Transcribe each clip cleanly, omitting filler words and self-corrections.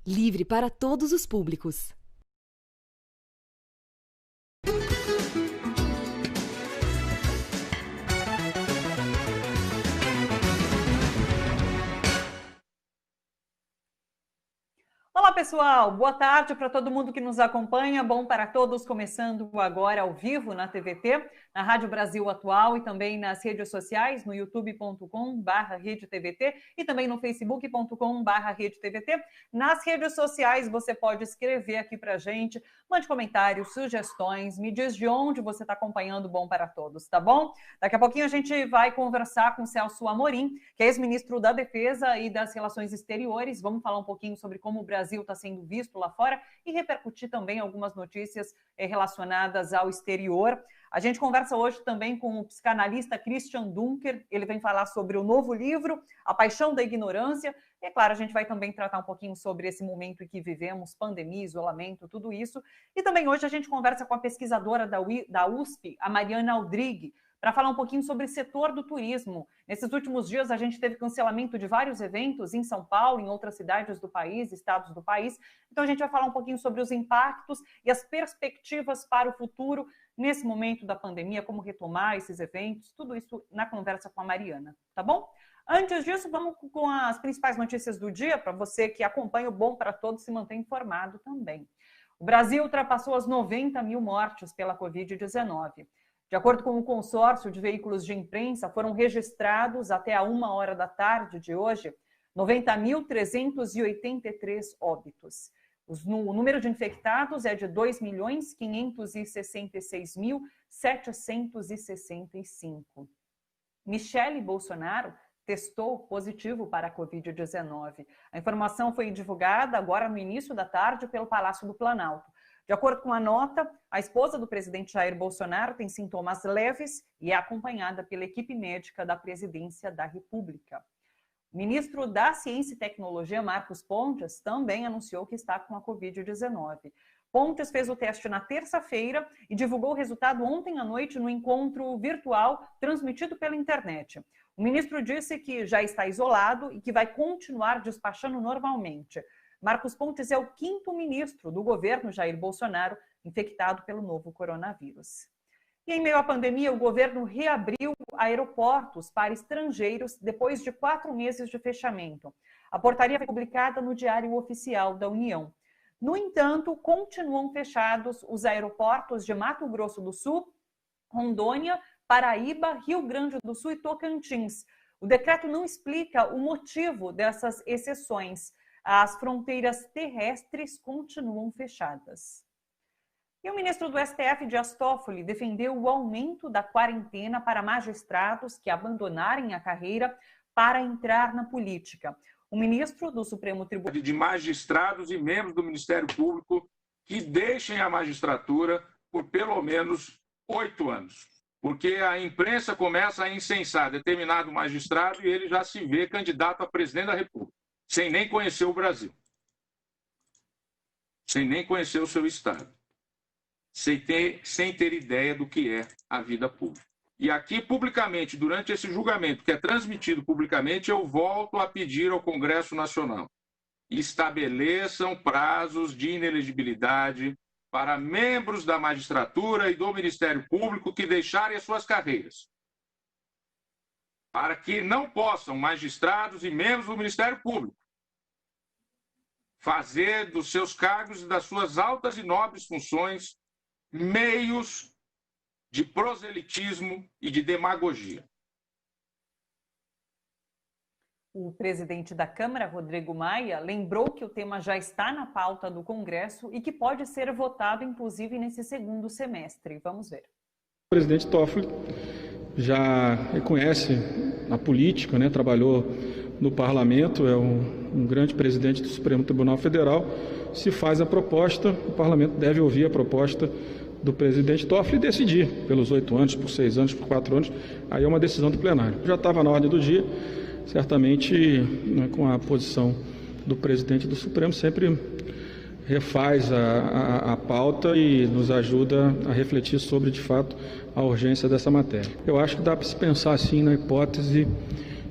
livre para todos os públicos. Olá pessoal, boa tarde para todo mundo que nos acompanha, bom para todos, começando agora ao vivo na TVT, na Rádio Brasil Atual e também nas redes sociais, no youtube.com/RedeTVT e também no facebook.com/RedeTVT. Nas redes sociais você pode escrever aqui para a gente, mande comentários, sugestões, me diz de onde você está acompanhando o Bom para Todos, tá bom? Daqui a pouquinho a gente vai conversar com o Celso Amorim, que é ex-ministro da Defesa e das Relações Exteriores, vamos falar um pouquinho sobre como o Brasil está sendo visto lá fora e repercutir também algumas notícias relacionadas ao exterior. A gente conversa hoje também com o psicanalista Christian Dunker, ele vem falar sobre o novo livro, A Paixão da Ignorância, e é claro, a gente vai também tratar um pouquinho sobre esse momento em que vivemos, pandemia, isolamento, tudo isso. E também hoje a gente conversa com a pesquisadora da USP, a Mariana Aldrich, para falar um pouquinho sobre o setor do turismo. Nesses últimos dias, a gente teve cancelamento de vários eventos em São Paulo, em outras cidades do país, estados do país. Então, a gente vai falar um pouquinho sobre os impactos e as perspectivas para o futuro nesse momento da pandemia, como retomar esses eventos, tudo isso na conversa com a Mariana, tá bom? Antes disso, vamos com as principais notícias do dia, para você que acompanha o Bom para Todos se manter informado também. O Brasil ultrapassou as 90 mil mortes pela Covid-19. De acordo com o consórcio de veículos de imprensa, foram registrados até a 1h da tarde de hoje 90.383 óbitos. O número de infectados é de 2.566.765. Michele Bolsonaro testou positivo para a Covid-19. A informação foi divulgada agora no início da tarde pelo Palácio do Planalto. De acordo com a nota, a esposa do presidente Jair Bolsonaro tem sintomas leves e é acompanhada pela equipe médica da Presidência da República. O ministro da Ciência e Tecnologia, Marcos Pontes, também anunciou que está com a Covid-19. Pontes fez o teste na terça-feira e divulgou o resultado ontem à noite no encontro virtual transmitido pela internet. O ministro disse que já está isolado e que vai continuar despachando normalmente. Marcos Pontes é o 5º ministro do governo Jair Bolsonaro infectado pelo novo coronavírus. E em meio à pandemia, o governo reabriu aeroportos para estrangeiros depois de 4 meses de fechamento. A portaria foi publicada no Diário Oficial da União. No entanto, continuam fechados os aeroportos de Mato Grosso do Sul, Rondônia, Paraíba, Rio Grande do Sul e Tocantins. O decreto não explica o motivo dessas exceções. As fronteiras terrestres continuam fechadas. E o ministro do STF, Dias Toffoli, defendeu o aumento da quarentena para magistrados que abandonarem a carreira para entrar na política. O ministro do Supremo Tribunal... de magistrados e membros do Ministério Público que deixem a magistratura por pelo menos 8 anos. Porque a imprensa começa a incensar determinado magistrado e ele já se vê candidato a presidente da República, sem nem conhecer o Brasil, sem nem conhecer o seu estado, sem ter ideia do que é a vida pública. E aqui, publicamente, durante esse julgamento, que é transmitido publicamente, eu volto a pedir ao Congresso Nacional: estabeleçam prazos de inelegibilidade para membros da magistratura e do Ministério Público que deixarem as suas carreiras, para que não possam magistrados e membros do Ministério Público fazer dos seus cargos e das suas altas e nobres funções meios de proselitismo e de demagogia. O presidente da Câmara, Rodrigo Maia, lembrou que o tema já está na pauta do Congresso e que pode ser votado, inclusive, nesse segundo semestre. Vamos ver. O presidente Toffoli já reconhece a política, né? Trabalhou no parlamento, é um grande presidente do Supremo Tribunal Federal. Se faz a proposta, o parlamento deve ouvir a proposta do presidente Toffoli e decidir pelos 8 anos, por 6 anos, por 4 anos. Aí é uma decisão do plenário. Já estava na ordem do dia, certamente, né, com a posição do presidente do Supremo, sempre refaz a pauta e nos ajuda a refletir sobre, de fato, a urgência dessa matéria. Eu acho que dá para se pensar, assim, na hipótese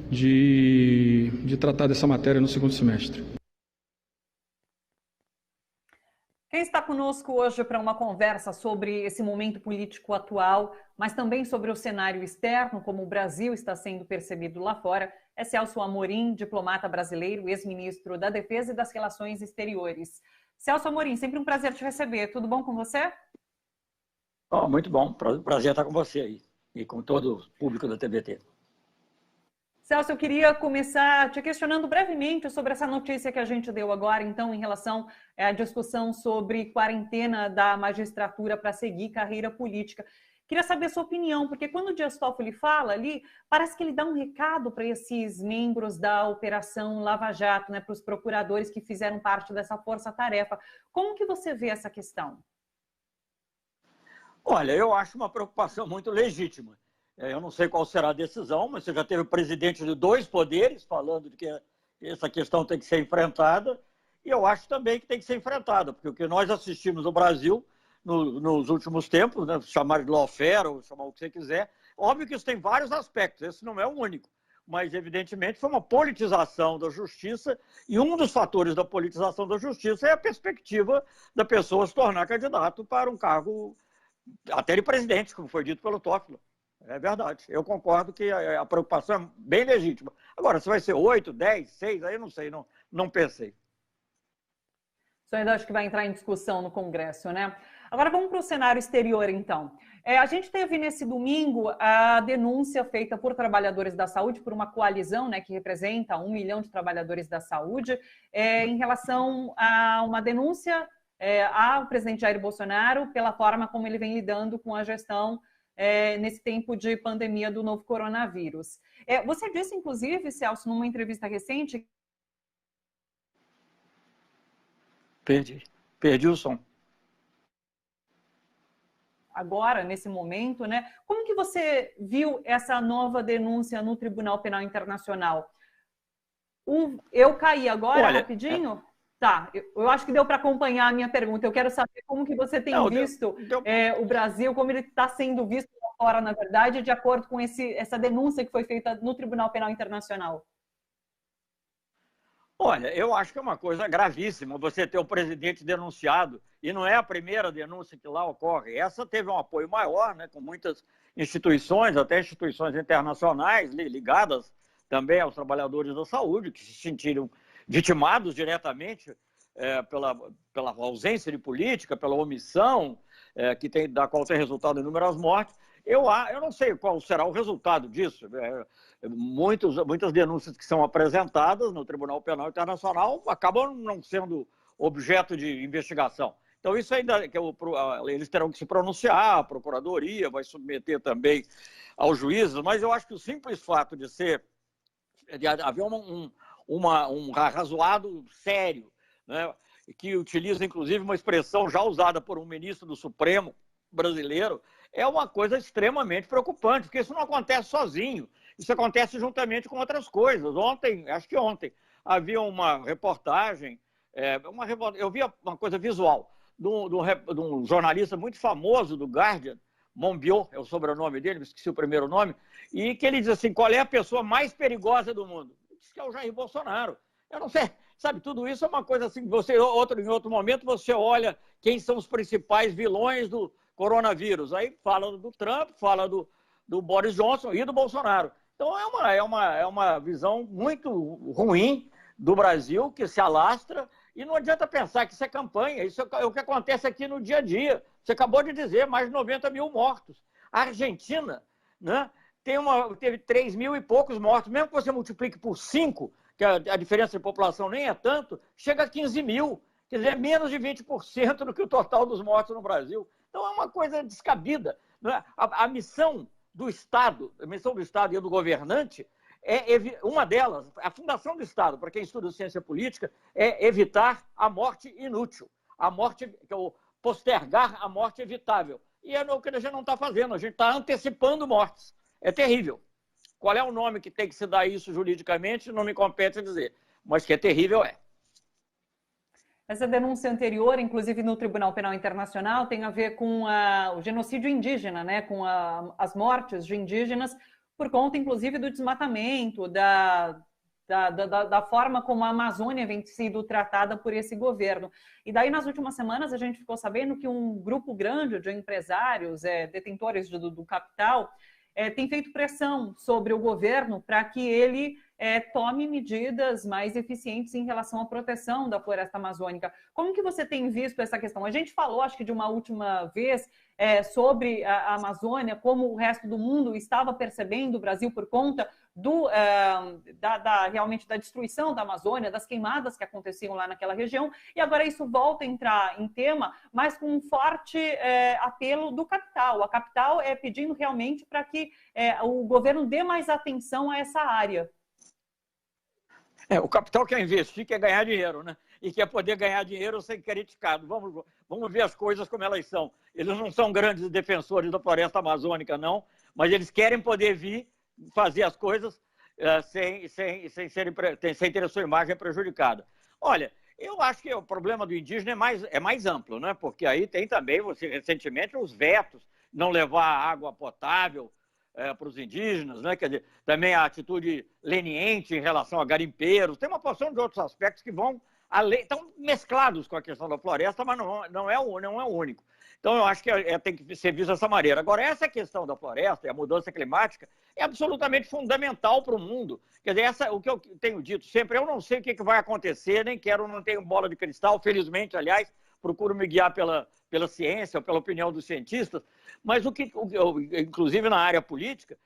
de tratar dessa matéria no segundo semestre. Quem está conosco hoje para uma conversa sobre esse momento político atual, mas também sobre o cenário externo, como o Brasil está sendo percebido lá fora, é Celso Amorim, diplomata brasileiro, ex-ministro da Defesa e das Relações Exteriores. Celso Amorim, sempre um prazer te receber. Tudo bom com você? Oh, muito bom. Prazer estar com você aí e com todo o público da TVT. Celso, eu queria começar te questionando brevemente sobre essa notícia que a gente deu agora, então, em relação à discussão sobre quarentena da magistratura para seguir carreira política. Queria saber a sua opinião, porque quando o Dias Toffoli fala ali, parece que ele dá um recado para esses membros da Operação Lava Jato, né, para os procuradores que fizeram parte dessa força-tarefa. Como que você vê essa questão? Olha, eu acho uma preocupação muito legítima. Eu não sei qual será a decisão, mas você já teve o presidente de 2 poderes falando de que essa questão tem que ser enfrentada, e eu acho também que tem que ser enfrentada, porque o que nós assistimos no Brasil nos últimos tempos, né, chamar de lawfare, ou chamar o que você quiser, óbvio que isso tem vários aspectos, esse não é o único, mas evidentemente foi uma politização da justiça, e um dos fatores da politização da justiça é a perspectiva da pessoa se tornar candidato para um cargo até de presidente, como foi dito pelo Toffoli. É verdade. Eu concordo que a preocupação é bem legítima. Agora, se vai ser 8, 10, 6, aí eu não sei, não pensei. Isso ainda acho que vai entrar em discussão no Congresso, né? Agora vamos para o cenário exterior, então. A gente teve nesse domingo a denúncia feita por trabalhadores da saúde, por uma coalizão, né, que representa 1 milhão de trabalhadores da saúde, em relação a uma denúncia ao presidente Jair Bolsonaro pela forma como ele vem lidando com a gestão nesse tempo de pandemia do novo coronavírus. Você disse, inclusive, Celso, numa entrevista recente... Perdi o som. Agora, nesse momento, né? Como que você viu essa nova denúncia no Tribunal Penal Internacional? Eu caí agora, olha, rapidinho? Tá, eu acho que deu para acompanhar a minha pergunta. Eu quero saber como que você tem visto o Brasil, como ele está sendo visto lá fora, na verdade, de acordo com essa denúncia que foi feita no Tribunal Penal Internacional. Olha, eu acho que é uma coisa gravíssima você ter o presidente denunciado, e não é a primeira denúncia que lá ocorre. Essa teve um apoio maior, né, com muitas instituições, até instituições internacionais ligadas também aos trabalhadores da saúde, que se sentiram vitimados diretamente pela ausência de política, pela omissão, da qual tem resultado em inúmeras mortes. Eu não sei qual será o resultado disso. Muitas denúncias que são apresentadas no Tribunal Penal Internacional acabam não sendo objeto de investigação. Então, isso ainda eles terão que se pronunciar, a Procuradoria vai submeter também aos juízes, mas eu acho que o simples fato de haver um razoado sério, né, que utiliza, inclusive, uma expressão já usada por um ministro do Supremo brasileiro, é uma coisa extremamente preocupante, porque isso não acontece sozinho, isso acontece juntamente com outras coisas. Acho que ontem, havia uma reportagem, eu vi uma coisa visual, de um jornalista muito famoso do Guardian, Monbiot, é o sobrenome dele, me esqueci o primeiro nome, e que ele diz assim, qual é a pessoa mais perigosa do mundo? Diz que é o Jair Bolsonaro. Eu não sei, sabe, tudo isso é uma coisa assim, em outro momento você olha quem são os principais vilões do coronavírus, aí fala do Trump, fala do Boris Johnson e do Bolsonaro. Então é uma visão muito ruim do Brasil, que se alastra, e não adianta pensar que isso é campanha, isso é o que acontece aqui no dia a dia. Você acabou de dizer, mais de 90 mil mortos. A Argentina, né, teve 3 mil e poucos mortos, mesmo que você multiplique por 5, que a diferença de população nem é tanto, chega a 15 mil, quer dizer, menos de 20% do que o total dos mortos no Brasil. Então é uma coisa descabida. Né? A missão do Estado e do governante, uma delas, a fundação do Estado, para quem estuda ciência política, é evitar a morte inútil, postergar a morte evitável. E é o que a gente não está fazendo, a gente está antecipando mortes. É terrível. Qual é o nome que tem que se dar isso juridicamente, não me compete dizer, mas que é terrível é. Essa denúncia anterior, inclusive no Tribunal Penal Internacional, tem a ver com o genocídio indígena, né? Com as mortes de indígenas, por conta, inclusive, do desmatamento, da forma como a Amazônia vem sido tratada por esse governo. E daí, nas últimas semanas, a gente ficou sabendo que um grupo grande de empresários, detentores do capital, tem feito pressão sobre o governo para que ele tome medidas mais eficientes em relação à proteção da floresta amazônica. Como que você tem visto essa questão? A gente falou, acho que de uma última vez, sobre a Amazônia, como o resto do mundo estava percebendo o Brasil por conta realmente da destruição da Amazônia, das queimadas que aconteciam lá naquela região, e agora isso volta a entrar em tema, mas com um forte apelo do capital. A capital pedindo realmente para que o governo dê mais atenção a essa área. O capital quer investir, quer ganhar dinheiro, né? E quer poder ganhar dinheiro sem criticado. Vamos ver as coisas como elas são. Eles não são grandes defensores da floresta amazônica, não, mas eles querem poder vir fazer as coisas sem ter a sua imagem prejudicada. Olha, eu acho que o problema do indígena é mais amplo, né? Porque aí tem também, recentemente, os vetos, não levar água potável para os indígenas, né? Quer dizer, também a atitude leniente em relação a garimpeiros, tem uma porção de outros aspectos que estão mesclados com a questão da floresta, mas não é o único. Então, eu acho que tem que ser visto dessa maneira. Agora, essa questão da floresta e a mudança climática é absolutamente fundamental para o mundo. Quer dizer, o que eu tenho dito sempre, eu não sei o que vai acontecer, não tenho bola de cristal, felizmente, aliás, procuro me guiar pela ciência, pela opinião dos cientistas, mas inclusive na área política,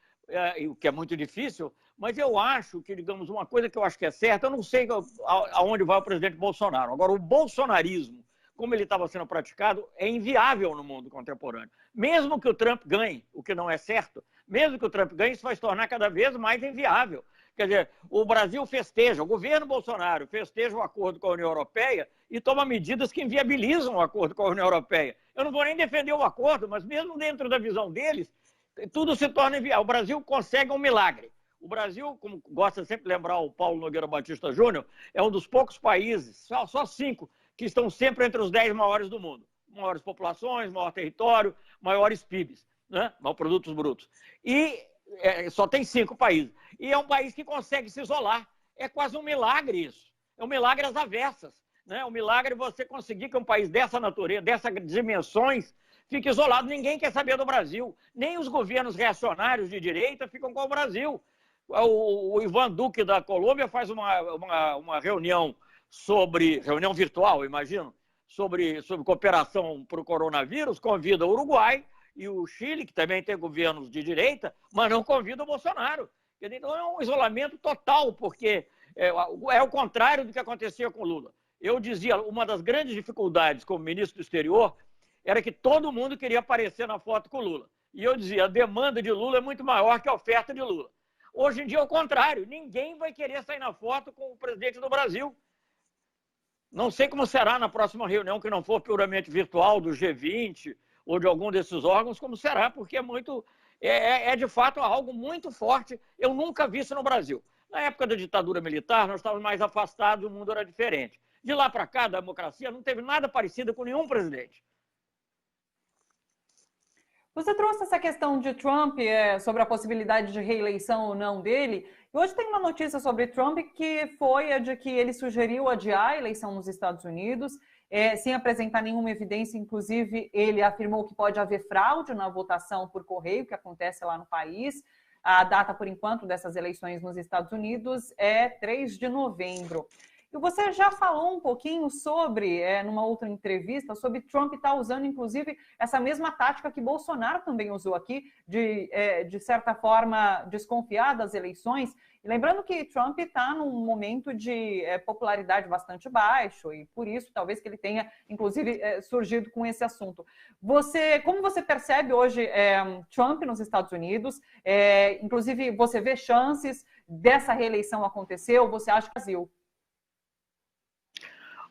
o que é muito difícil, mas eu acho que, digamos, uma coisa que eu acho que é certa, eu não sei aonde vai o presidente Bolsonaro. Agora, o bolsonarismo, como ele estava sendo praticado, é inviável no mundo contemporâneo. Mesmo que o Trump ganhe, o que não é certo, mesmo que o Trump ganhe, isso vai se tornar cada vez mais inviável. Quer dizer, o Brasil festeja, o governo Bolsonaro festeja o acordo com a União Europeia e toma medidas que inviabilizam o acordo com a União Europeia. Eu não vou nem defender o acordo, mas mesmo dentro da visão deles, tudo se torna inviável. O Brasil consegue um milagre. O Brasil, como gosta sempre de lembrar o Paulo Nogueira Batista Júnior, é um dos poucos países, só 5, que estão sempre entre os 10 maiores do mundo. Maiores populações, maior território, maiores PIBs, né? Maiores produtos brutos. E só tem 5 países. E é um país que consegue se isolar. É quase um milagre isso. É um milagre às avessas. Né? É um milagre você conseguir que um país dessa natureza, dessas dimensões, fique isolado. Ninguém quer saber do Brasil. Nem os governos reacionários de direita ficam com o Brasil. O Ivan Duque da Colômbia faz uma reunião reunião virtual, imagino, sobre cooperação para o coronavírus, convida o Uruguai e o Chile, que também tem governos de direita, mas não convida o Bolsonaro. Então é um isolamento total, porque é o contrário do que acontecia com o Lula. Eu dizia, uma das grandes dificuldades como ministro do exterior era que todo mundo queria aparecer na foto com o Lula. E eu dizia, a demanda de Lula é muito maior que a oferta de Lula. Hoje em dia é o contrário, ninguém vai querer sair na foto com o presidente do Brasil. Não sei como será na próxima reunião, que não for puramente virtual, do G20 ou de algum desses órgãos, como será, porque é de fato algo muito forte. Eu nunca vi isso no Brasil. Na época da ditadura militar, nós estávamos mais afastados, o mundo era diferente. De lá para cá, a democracia não teve nada parecido com nenhum presidente. Você trouxe essa questão de Trump, sobre a possibilidade de reeleição ou não dele. E hoje tem uma notícia sobre Trump que foi a de que ele sugeriu adiar a eleição nos Estados Unidos, sem apresentar nenhuma evidência. Inclusive, ele afirmou que pode haver fraude na votação por correio, que acontece lá no país. A data, por enquanto, dessas eleições nos Estados Unidos é 3 de novembro. E você já falou um pouquinho sobre, numa outra entrevista, sobre Trump estar usando, inclusive, essa mesma tática que Bolsonaro também usou aqui, de certa forma, desconfiar das eleições. E lembrando que Trump está num momento de popularidade bastante baixo, e por isso, talvez, que ele tenha, inclusive, surgido com esse assunto. Como você percebe hoje Trump nos Estados Unidos? Inclusive, você vê chances dessa reeleição acontecer, ou você acha que é Brasil?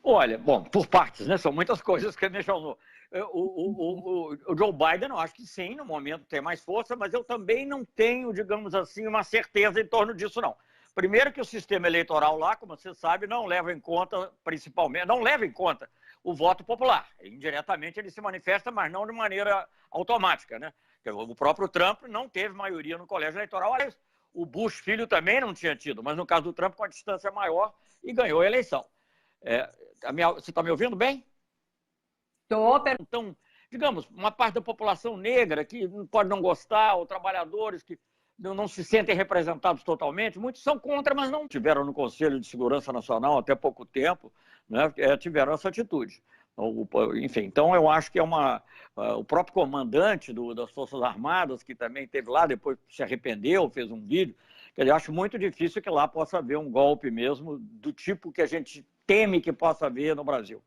Olha, bom, por partes, né? São muitas coisas que me chamam. O Joe Biden, eu acho que sim, no momento tem mais força, mas eu também não tenho, digamos assim, uma certeza em torno disso, não. Primeiro que o sistema eleitoral lá, como você sabe, não leva em conta, principalmente, não leva em conta o voto popular. Indiretamente ele se manifesta, mas não de maneira automática, né? O próprio Trump não teve maioria no colégio eleitoral. O Bush filho também não tinha tido, mas no caso do Trump com a distância maior e ganhou a eleição. Você está me ouvindo bem? Estou. Então, digamos, uma parte da população negra que pode não gostar, ou trabalhadores que não se sentem representados totalmente, muitos são contra, mas não tiveram no Conselho de Segurança Nacional até pouco tempo, né, tiveram essa atitude. Enfim, então eu acho que o próprio comandante das Forças Armadas, que também esteve lá, depois se arrependeu, fez um vídeo, que eu acho muito difícil que lá possa haver um golpe mesmo do tipo que a gente teme que possa haver no Brasil.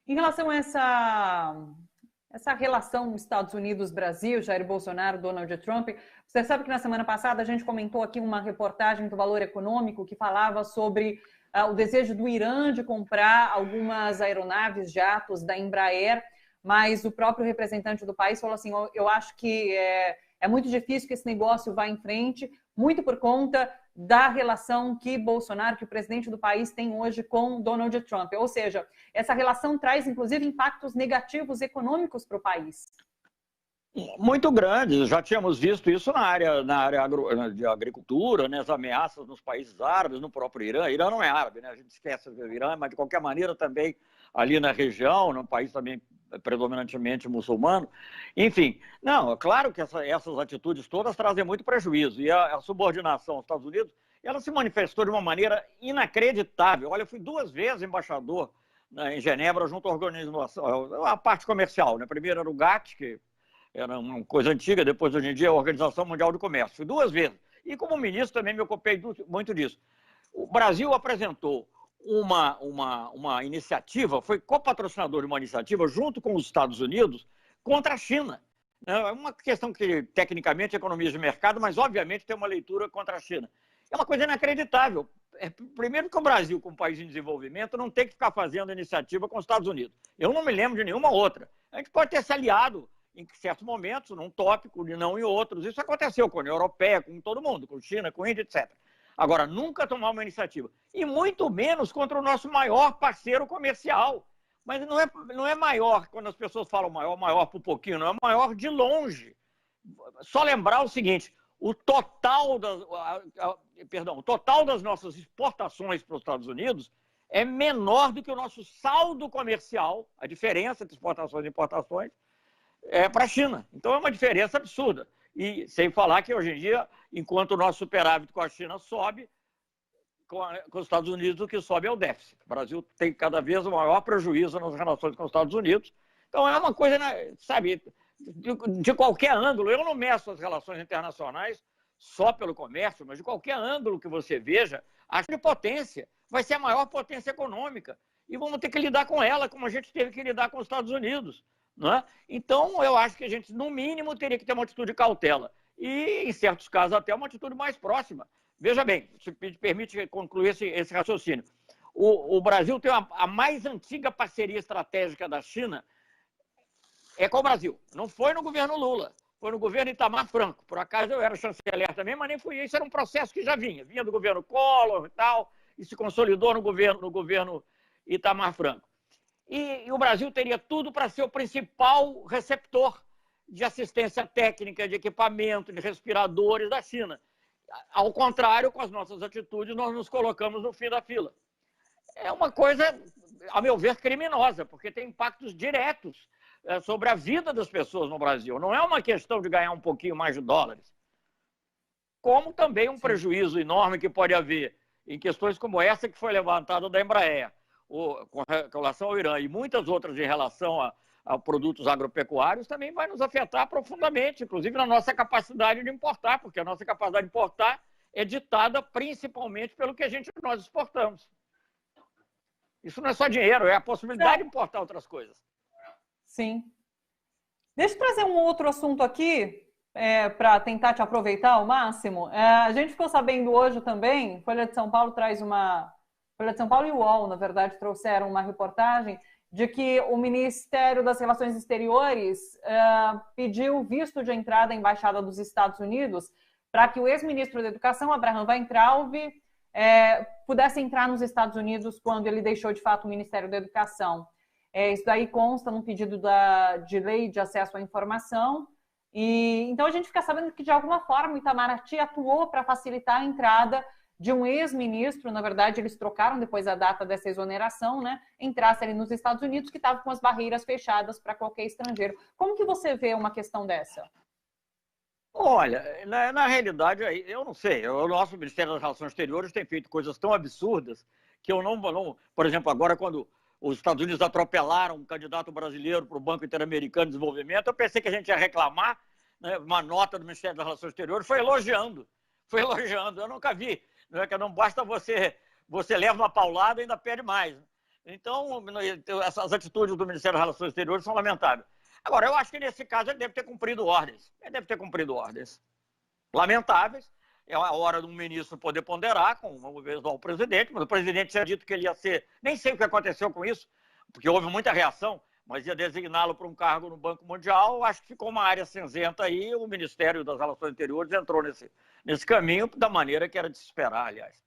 Em relação a essa relação Estados Unidos-Brasil, Jair Bolsonaro, Donald Trump, você sabe que na semana passada a gente comentou aqui uma reportagem do Valor Econômico que falava sobre o desejo do Irã de comprar algumas aeronaves, jatos da Embraer, mas o próprio representante do país falou assim, eu acho que é muito difícil que esse negócio vá em frente, muito por conta da relação que Bolsonaro, que o presidente do país, tem hoje com Donald Trump. Ou seja, essa relação traz, inclusive, impactos negativos econômicos para o país. Muito grandes. Já tínhamos visto isso na área de agricultura, né, as ameaças nos países árabes, no próprio Irã. Irã não é árabe, né? A gente esquece do Irã, mas de qualquer maneira também ali na região, num país também predominantemente muçulmano. Enfim, não, é claro que essas atitudes todas trazem muito prejuízo. E a subordinação aos Estados Unidos, ela se manifestou de uma maneira inacreditável. Olha, eu fui 2 vezes embaixador, né, em Genebra, junto à organização, a parte comercial, né? Primeiro era o GATT, que era uma coisa antiga, depois, hoje em dia, a Organização Mundial do Comércio. Fui 2 vezes. E como ministro também me ocupei muito disso. O Brasil apresentou uma iniciativa, foi copatrocinador de uma iniciativa junto com os Estados Unidos contra a China. É uma questão que, tecnicamente, é economia de mercado, mas, obviamente, tem uma leitura contra a China. É uma coisa inacreditável. Primeiro que o Brasil, como país em desenvolvimento, não tem que ficar fazendo iniciativa com os Estados Unidos. Eu não me lembro de nenhuma outra. A gente pode ter se aliado em certos momentos, num tópico, e não em outros. Isso aconteceu com a União Europeia, com todo mundo, com China, com Índia, etc. Agora, nunca tomar uma iniciativa. E muito menos contra o nosso maior parceiro comercial. Mas não é maior, quando as pessoas falam maior por pouquinho, não é maior de longe. Só lembrar o seguinte, o total das nossas exportações para os Estados Unidos é menor do que o nosso saldo comercial, a diferença entre exportações e importações, para a China. Então é uma diferença absurda. E sem falar que hoje em dia, enquanto o nosso superávit com a China sobe, com os Estados Unidos o que sobe é o déficit. O Brasil tem cada vez um maior prejuízo nas relações com os Estados Unidos. Então é uma coisa, sabe, de qualquer ângulo. Eu não meço as relações internacionais só pelo comércio, mas de qualquer ângulo que você veja, a potência vai ser a maior potência econômica. E vamos ter que lidar com ela como a gente teve que lidar com os Estados Unidos. Não é? Então, eu acho que a gente, no mínimo, teria que ter uma atitude de cautela. E, em certos casos, até uma atitude mais próxima. Veja bem, se me permite concluir esse raciocínio. O Brasil tem a mais antiga parceria estratégica da China com o Brasil. Não foi no governo Lula, foi no governo Itamar Franco. Por acaso eu era chanceler também, mas nem fui. Isso era um processo que já vinha do governo Collor e tal, e se consolidou no governo Itamar Franco. E o Brasil teria tudo para ser o principal receptor de assistência técnica, de equipamento, de respiradores da China. Ao contrário, com as nossas atitudes, nós nos colocamos no fim da fila. É uma coisa, a meu ver, criminosa, porque tem impactos diretos sobre a vida das pessoas no Brasil. Não é uma questão de ganhar um pouquinho mais de dólares. Como também um prejuízo enorme que pode haver em questões como essa que foi levantada da Embraer, com relação ao Irã e muitas outras em relação a produtos agropecuários, também vai nos afetar profundamente, inclusive na nossa capacidade de importar, porque a nossa capacidade de importar é ditada principalmente pelo que nós exportamos. Isso não é só dinheiro, é a possibilidade de importar outras coisas. Sim. Deixa eu trazer um outro assunto aqui, para tentar te aproveitar ao máximo. A gente ficou sabendo hoje também, Folha de São Paulo traz Folha de São Paulo e o UOL, na verdade, trouxeram uma reportagem de que o Ministério das Relações Exteriores pediu visto de entrada à Embaixada dos Estados Unidos para que o ex-ministro da Educação, Abraham Weintraub, pudesse entrar nos Estados Unidos quando ele deixou, de fato, o Ministério da Educação. Isso daí consta num pedido de lei de acesso à informação. Então a gente fica sabendo que, de alguma forma, o Itamaraty atuou para facilitar a entrada de um ex-ministro. Na verdade, eles trocaram depois a data dessa exoneração, né? Entrasse ali nos Estados Unidos, que estava com as barreiras fechadas para qualquer estrangeiro. Como que você vê uma questão dessa? Olha, na realidade, eu não sei. O nosso Ministério das Relações Exteriores tem feito coisas tão absurdas que eu não... Por exemplo, agora, quando os Estados Unidos atropelaram um candidato brasileiro para o Banco Interamericano de Desenvolvimento, eu pensei que a gente ia reclamar, né? Uma nota do Ministério das Relações Exteriores foi elogiando. Foi elogiando. Eu nunca vi. Não basta você leva uma paulada e ainda pede mais. Então, essas atitudes do Ministério das Relações Exteriores são lamentáveis. Agora, eu acho que nesse caso ele deve ter cumprido ordens. Ele deve ter cumprido ordens lamentáveis. É a hora de um ministro poder ponderar com o presidente, mas o presidente tinha dito que ele ia ser... Nem sei o que aconteceu com isso, porque houve muita reação, mas ia designá-lo para um cargo no Banco Mundial. Acho que ficou uma área cinzenta aí, o Ministério das Relações Exteriores entrou nesse caminho da maneira que era de se esperar, aliás.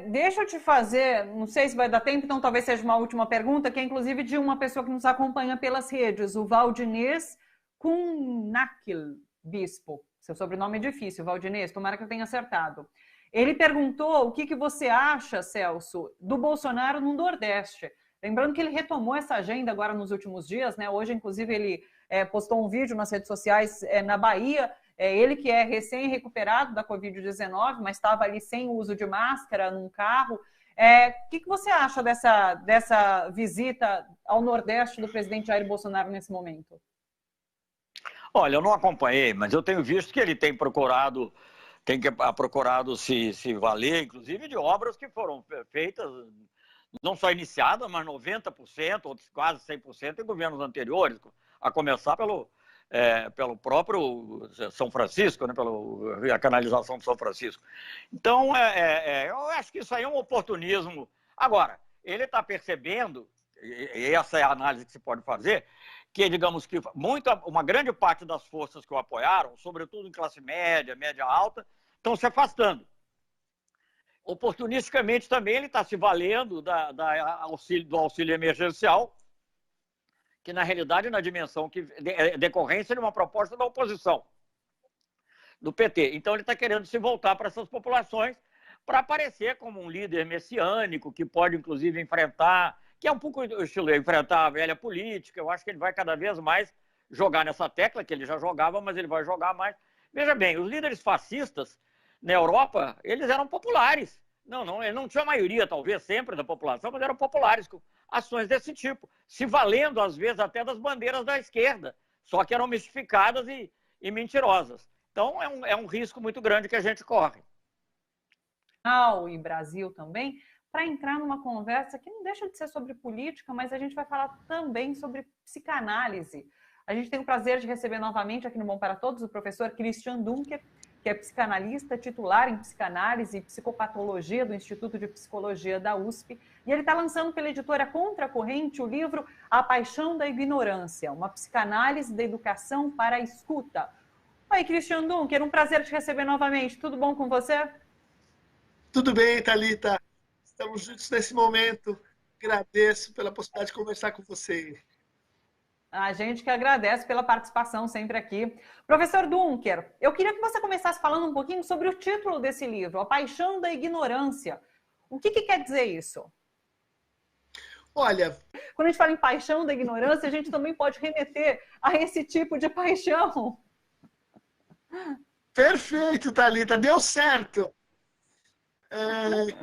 Deixa eu te fazer, não sei se vai dar tempo, então talvez seja uma última pergunta, que é inclusive de uma pessoa que nos acompanha pelas redes, o Valdinês Cunnaquil Bispo. Seu sobrenome é difícil, Valdinês, tomara que eu tenha acertado. Ele perguntou o que você acha, Celso, do Bolsonaro no Nordeste. Lembrando que ele retomou essa agenda agora nos últimos dias, né? Hoje, inclusive, ele postou um vídeo nas redes sociais na Bahia. Ele que é recém-recuperado da Covid-19, mas estava ali sem uso de máscara num carro. O que você acha dessa visita ao Nordeste do presidente Jair Bolsonaro nesse momento? Olha, eu não acompanhei, mas eu tenho visto que ele tem procurado se valer, inclusive, de obras que foram feitas, não só iniciadas, mas 90%, outros quase 100% em governos anteriores, a começar pelo próprio São Francisco, né, pela canalização de São Francisco. Então, eu acho que isso aí é um oportunismo. Agora, ele está percebendo, e essa é a análise que se pode fazer, que, digamos que uma grande parte das forças que o apoiaram, sobretudo em classe média, média alta, estão se afastando. Oportunisticamente também ele está se valendo do auxílio emergencial, que na realidade na dimensão que é decorrência de uma proposta da oposição, do PT. Então ele está querendo se voltar para essas populações para aparecer como um líder messiânico que pode inclusive enfrentar, que é um pouco o estilo enfrentar a velha política. Eu acho que ele vai cada vez mais jogar nessa tecla, que ele já jogava, mas ele vai jogar mais. Veja bem, os líderes fascistas na Europa, eles eram populares. Ele não tinha a maioria, talvez, sempre da população, mas eram populares, com ações desse tipo, se valendo, às vezes, até das bandeiras da esquerda, só que eram mistificadas e mentirosas. Então, é um risco muito grande que a gente corre. E Brasil também, para entrar numa conversa que não deixa de ser sobre política, mas a gente vai falar também sobre psicanálise. A gente tem o prazer de receber novamente aqui no Bom para Todos o professor Christian Dunker, que é psicanalista, titular em psicanálise e psicopatologia do Instituto de Psicologia da USP. E ele está lançando pela editora Contra a Corrente o livro A Paixão da Ignorância, uma psicanálise da educação para a escuta. Oi, Christian Dunker, um prazer te receber novamente. Tudo bom com você? Tudo bem, Thalita. Estamos juntos nesse momento. Agradeço pela possibilidade de conversar com você. A gente que agradece pela participação sempre aqui. Professor Dunker, eu queria que você começasse falando um pouquinho sobre o título desse livro, A Paixão da Ignorância. O que quer dizer isso? Olha... Quando a gente fala em paixão da ignorância, a gente também pode remeter a esse tipo de paixão. Perfeito, Thalita. Deu certo.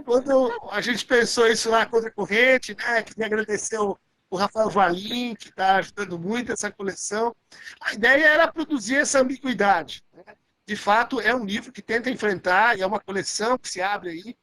Quando a gente pensou isso lá contra a corrente, né, queria agradecer o Rafael Valim, que está ajudando muito essa coleção. A ideia era produzir essa ambiguidade, né? De fato, é um livro que tenta enfrentar, e é uma coleção que se abre aí,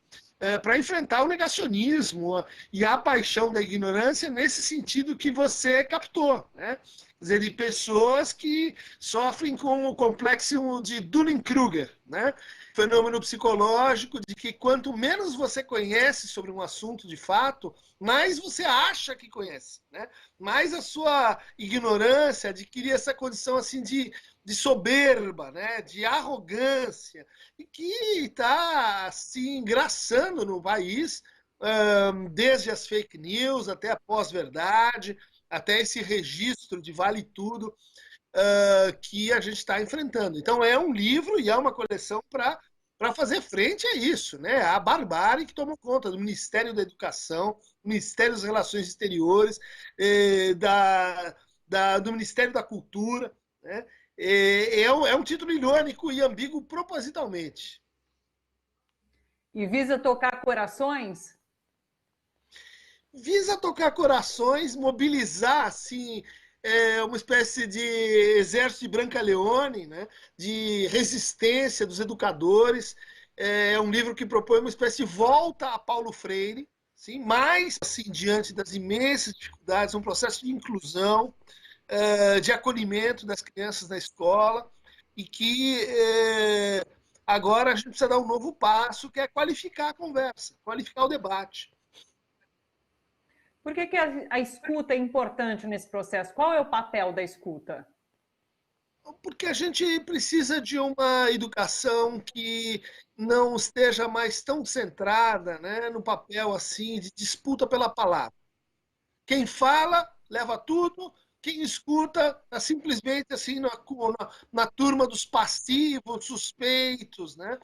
para enfrentar o negacionismo e a paixão da ignorância nesse sentido que você captou, né? Quer dizer, de pessoas que sofrem com o complexo de Dunning-Kruger, né? Fenômeno psicológico de que quanto menos você conhece sobre um assunto de fato, mais você acha que conhece, né? Mais a sua ignorância adquire essa condição assim de soberba, né? De arrogância, e que está se engraçando no país, desde as fake news até a pós-verdade, até esse registro de vale tudo que a gente está enfrentando. Então é um livro e é uma coleção para fazer frente a isso, né? A barbárie que tomou conta do Ministério da Educação, do Ministério das Relações Exteriores, do Ministério da Cultura, né? É um título irônico e ambíguo propositalmente. E visa tocar corações? Visa tocar corações, mobilizar assim, uma espécie de exército de Brancaleone, né? De resistência dos educadores. É um livro que propõe uma espécie de volta a Paulo Freire, sim, mas assim, diante das imensas dificuldades, um processo de inclusão, de acolhimento das crianças na escola, e que agora a gente precisa dar um novo passo, que é qualificar a conversa, qualificar o debate. Por que a escuta é importante nesse processo? Qual é o papel da escuta? Porque a gente precisa de uma educação que não esteja mais tão centrada, né, no papel assim de disputa pela palavra. Quem fala leva tudo, quem escuta está simplesmente assim na turma dos passivos, suspeitos, né?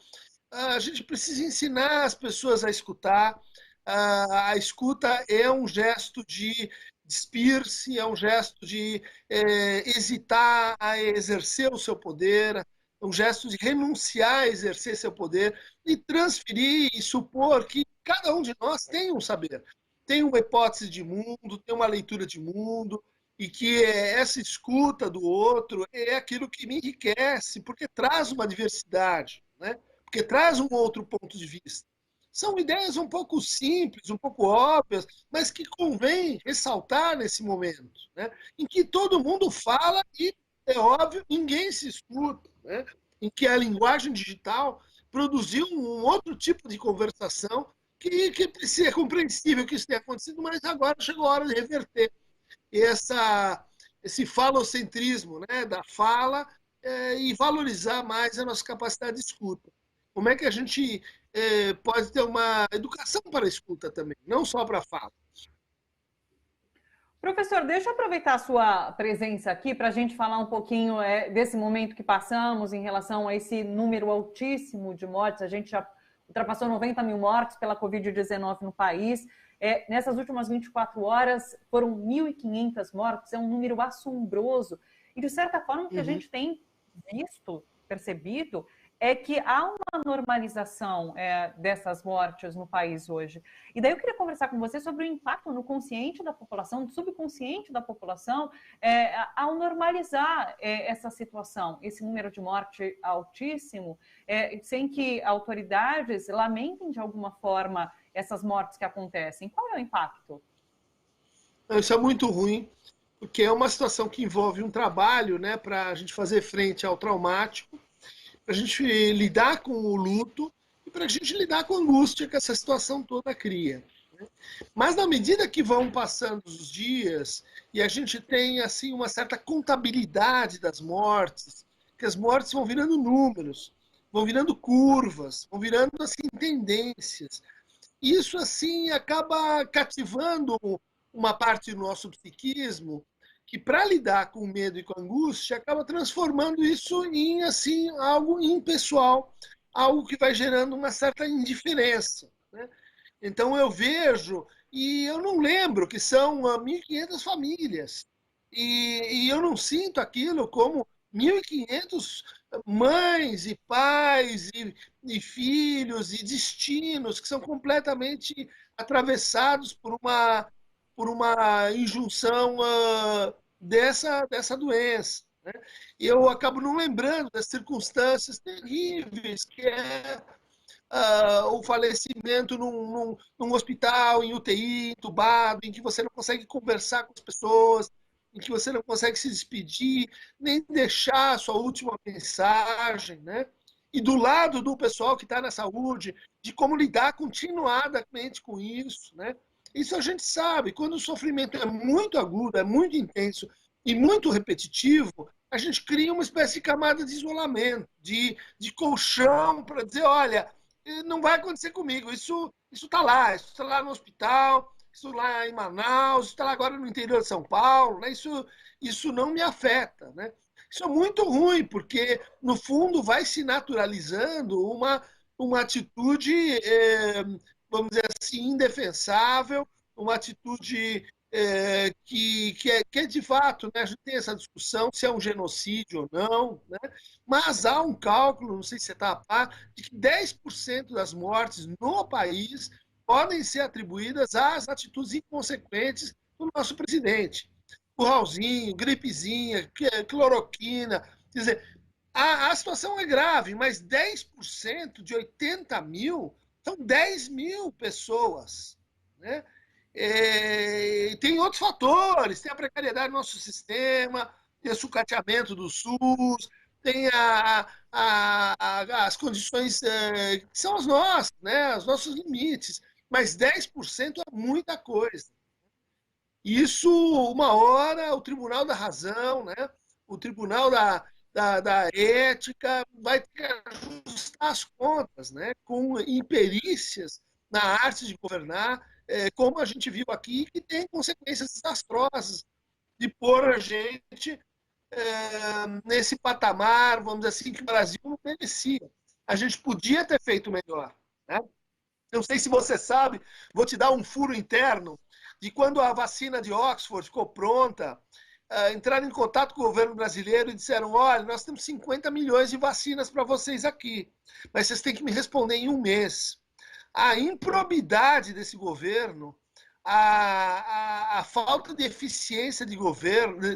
A gente precisa ensinar as pessoas a escutar. A escuta é um gesto de despir-se, é um gesto de hesitar a exercer o seu poder, é um gesto de renunciar a exercer seu poder e transferir e supor que cada um de nós tem um saber, tem uma hipótese de mundo, tem uma leitura de mundo, e que essa escuta do outro é aquilo que me enriquece, porque traz uma diversidade, né? Porque traz um outro ponto de vista. São ideias um pouco simples, um pouco óbvias, mas que convém ressaltar nesse momento, né? Em que todo mundo fala e, é óbvio, ninguém se escuta, né? Em que a linguagem digital produziu um outro tipo de conversação que é compreensível que isso tenha acontecido, mas agora chegou a hora de reverter esse falocentrismo, né, da fala, e valorizar mais a nossa capacidade de escuta. Como é que a gente pode ter uma educação para a escuta também, não só para a fala? Professor, deixa eu aproveitar a sua presença aqui para a gente falar um pouquinho desse momento que passamos em relação a esse número altíssimo de mortes. A gente já ultrapassou 90 mil mortes pela Covid-19 no país. Nessas últimas 24 horas foram 1.500 mortes, é um número assombroso. E, de certa forma, o que a gente tem visto, percebido, é que há uma normalização dessas mortes no país hoje. E daí eu queria conversar com você sobre o impacto no consciente da população, no subconsciente da população, ao normalizar essa situação, esse número de morte altíssimo, sem que autoridades lamentem de alguma forma essas mortes que acontecem. Qual é o impacto? Isso é muito ruim, porque é uma situação que envolve um trabalho, né, para a gente fazer frente ao traumático, para a gente lidar com o luto e para a gente lidar com a angústia que essa situação toda cria. Mas na medida que vão passando os dias e a gente tem assim uma certa contabilidade das mortes, que as mortes vão virando números, vão virando curvas, vão virando assim tendências. Isso assim acaba cativando uma parte do nosso psiquismo que, para lidar com o medo e com a angústia, acaba transformando isso em assim algo impessoal, algo que vai gerando uma certa indiferença, né? Então eu vejo, e eu não lembro que são 1.500 famílias, e eu não sinto aquilo como 1.500 mães e pais e filhos e destinos que são completamente atravessados por uma injunção dessa doença, né? E eu acabo não lembrando das circunstâncias terríveis que é o falecimento num hospital, em UTI, entubado, em que você não consegue conversar com as pessoas, em que você não consegue se despedir, nem deixar a sua última mensagem, né? E do lado do pessoal que está na saúde, de como lidar continuadamente com isso, né? Isso a gente sabe, quando o sofrimento é muito agudo, é muito intenso e muito repetitivo, a gente cria uma espécie de camada de isolamento, de colchão para dizer, olha, não vai acontecer comigo, isso está lá no hospital, isso lá em Manaus, está lá agora no interior de São Paulo, né? Isso não me afeta, né? Isso é muito ruim, porque, no fundo, vai se naturalizando uma atitude, vamos dizer assim, indefensável, uma atitude que é de fato, né? A gente tem essa discussão se é um genocídio ou não, né? Mas há um cálculo, não sei se você está a par, de que 10% das mortes no país podem ser atribuídas às atitudes inconsequentes do nosso presidente. Curralzinho, gripezinha, cloroquina. Quer dizer, a situação é grave, mas 10% de 80 mil são 10 mil pessoas, né? Tem outros fatores, tem a precariedade do nosso sistema, tem o sucateamento do SUS, tem as condições que são as nossas, né? Os nossos limites, mas 10% é muita coisa. Isso, uma hora, o Tribunal da Razão, né? O Tribunal da Ética vai ter que ajustar as contas, né? Com imperícias na arte de governar, como a gente viu aqui, que tem consequências desastrosas de pôr a gente nesse patamar, vamos dizer assim, que o Brasil não merecia. A gente podia ter feito melhor, né? Não sei se você sabe, vou te dar um furo interno, de quando a vacina de Oxford ficou pronta, entraram em contato com o governo brasileiro e disseram, olha, nós temos 50 milhões de vacinas para vocês aqui, mas vocês têm que me responder em um mês. A improbidade desse governo, a falta de eficiência